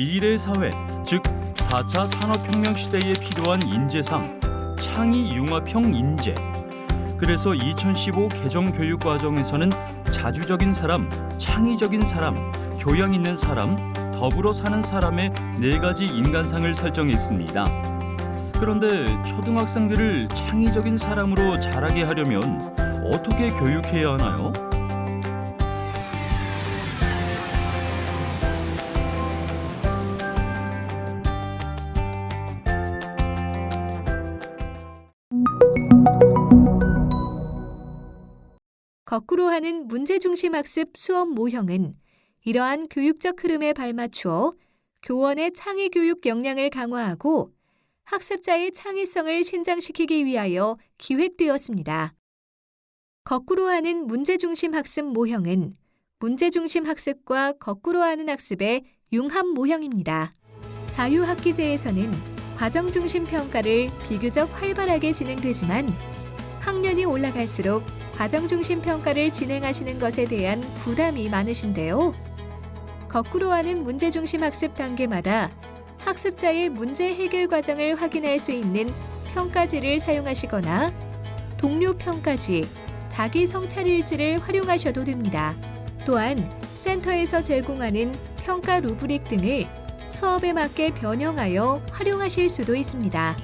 미래 사회, 즉 4차 산업혁명 시대에 필요한 인재상, 창의융합형 인재. 그래서 2015 개정 교육과정에서는 자주적인 사람, 창의적인 사람, 교양 있는 사람, 더불어 사는 사람의 4가지 인간상을 설정했습니다. 그런데 초등학생들을 창의적인 사람으로 자라게 하려면 어떻게 교육해야 하나요? 거꾸로 하는 문제중심 학습 수업 모형은 이러한 교육적 흐름에 발맞추어 교원의 창의교육 역량을 강화하고 학습자의 창의성을 신장시키기 위하여 기획되었습니다. 거꾸로 하는 문제중심 학습 모형은 문제중심 학습과 거꾸로 하는 학습의 융합 모형입니다. 자유학기제에서는 과정중심 평가를 비교적 활발하게 진행되지만 학년이 올라갈수록 과정중심 평가를 진행하시는 것에 대한 부담이 많으신데요. 거꾸로 하는 문제중심 학습 단계마다 학습자의 문제 해결 과정을 확인할 수 있는 평가지를 사용하시거나 동료 평가지, 자기 성찰일지를 활용하셔도 됩니다. 또한 센터에서 제공하는 평가 루브릭 등을 수업에 맞게 변형하여 활용하실 수도 있습니다.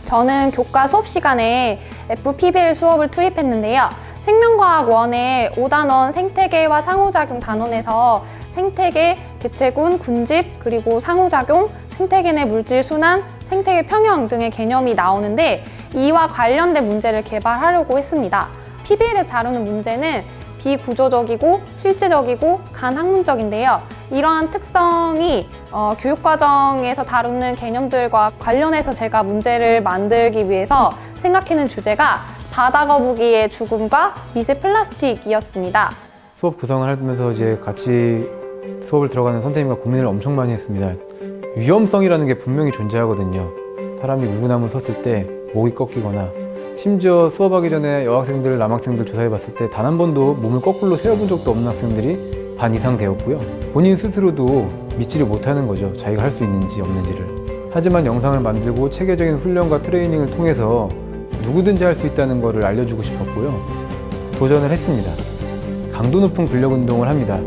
저는 교과 수업 시간에 FPBL 수업을 투입했는데요. 생명과학 1의 5단원 생태계와 상호작용 단원에서 생태계, 개체군, 군집, 그리고 상호작용, 생태계 내 물질 순환, 생태계 평형 등의 개념이 나오는데 이와 관련된 문제를 개발하려고 했습니다. PBL에서 다루는 문제는 비구조적이고 실제적이고 간학문적인데요. 이러한 특성이 교육과정에서 다루는 개념들과 관련해서 제가 문제를 만들기 위해서 생각해낸 주제가 바다 거북이의 죽음과 미세 플라스틱이었습니다. 수업 구성을 하면서 이제 같이 수업을 들어가는 선생님과 고민을 엄청 많이 했습니다. 위험성이라는 게 분명히 존재하거든요. 사람이 물구나무 섰을 때 목이 꺾이거나 심지어 수업하기 전에 여학생들, 남학생들 조사해봤을 때 단 한 번도 몸을 거꾸로 세워본 적도 없는 학생들이 반 이상 되었고요. 본인 스스로도 믿지를 못하는 거죠. 자기가 할 수 있는지 없는지를. 하지만 영상을 만들고 체계적인 훈련과 트레이닝을 통해서 누구든지 할 수 있다는 것을 알려주고 싶었고요. 도전을 했습니다. 강도 높은 근력 운동을 합니다.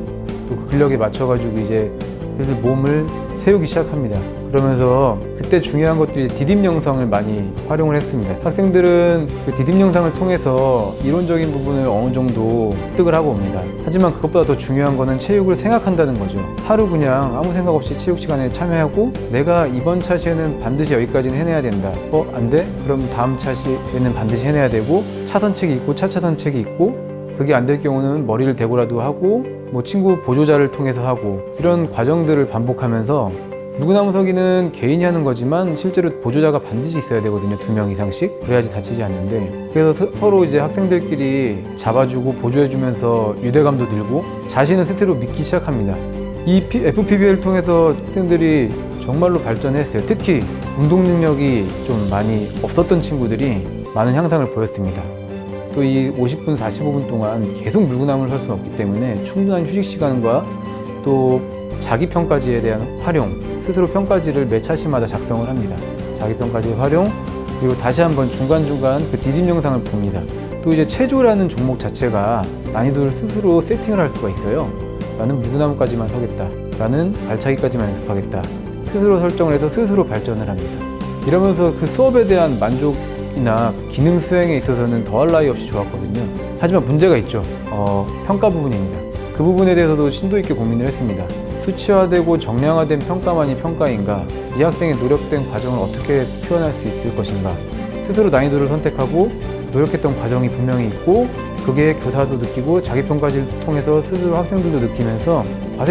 또 그 근력에 맞춰가지고 이제 슬슬 몸을 세우기 시작합니다. 그러면서 그때 중요한 것들이 디딤 영상을 많이 활용을 했습니다. 학생들은 그 디딤 영상을 통해서 이론적인 부분을 어느 정도 습득을 하고 옵니다. 하지만 그것보다 더 중요한 거는 체육을 생각한다는 거죠. 하루 그냥 아무 생각 없이 체육 시간에 참여하고 내가 이번 차시에는 반드시 여기까지는 해내야 된다. 안 돼? 그럼 다음 차시에는 반드시 해내야 되고 차선책이 있고 차차선책이 있고 그게 안 될 경우는 머리를 대고라도 하고 뭐 친구 보조자를 통해서 하고 이런 과정들을 반복하면서 물구나무 서기는 개인이 하는 거지만 실제로 보조자가 반드시 있어야 되거든요. 2명 이상씩. 그래야지 다치지 않는데. 그래서 서로 이제 학생들끼리 잡아주고 보조해주면서 유대감도 늘고 자신을 스스로 믿기 시작합니다. 이 FPBL을 통해서 학생들이 정말로 발전했어요. 특히 운동 능력이 좀 많이 없었던 친구들이 많은 향상을 보였습니다. 또 이 50분, 45분 동안 계속 물구나무를 설 수는 없기 때문에 충분한 휴식 시간과 또 자기평가지에 대한 활용, 스스로 평가지를 매 차시마다 작성을 합니다. 자기평가지 활용, 그리고 다시 한번 중간중간 그 디딤 영상을 봅니다. 또 이제 체조라는 종목 자체가 난이도를 스스로 세팅을 할 수가 있어요. 나는 물구나무까지만 서겠다. 나는 발차기까지만 연습하겠다. 스스로 설정을 해서 스스로 발전을 합니다. 이러면서 그 수업에 대한 만족이나 기능 수행에 있어서는 더할 나위 없이 좋았거든요. 하지만 문제가 있죠. 평가 부분입니다. 그 부분에 대해서도 심도 있게 고민을 했습니다. 수치화되고 정량화된 평가만이 평가인가? 이 학생의 노력된 과정을 어떻게 표현할 수 있을 것인가? 스스로 난이도를 선택하고 노력했던 과정이 분명히 있고 그게 교사도 느끼고 자기평가지를 통해서 스스로 학생들도 느끼면서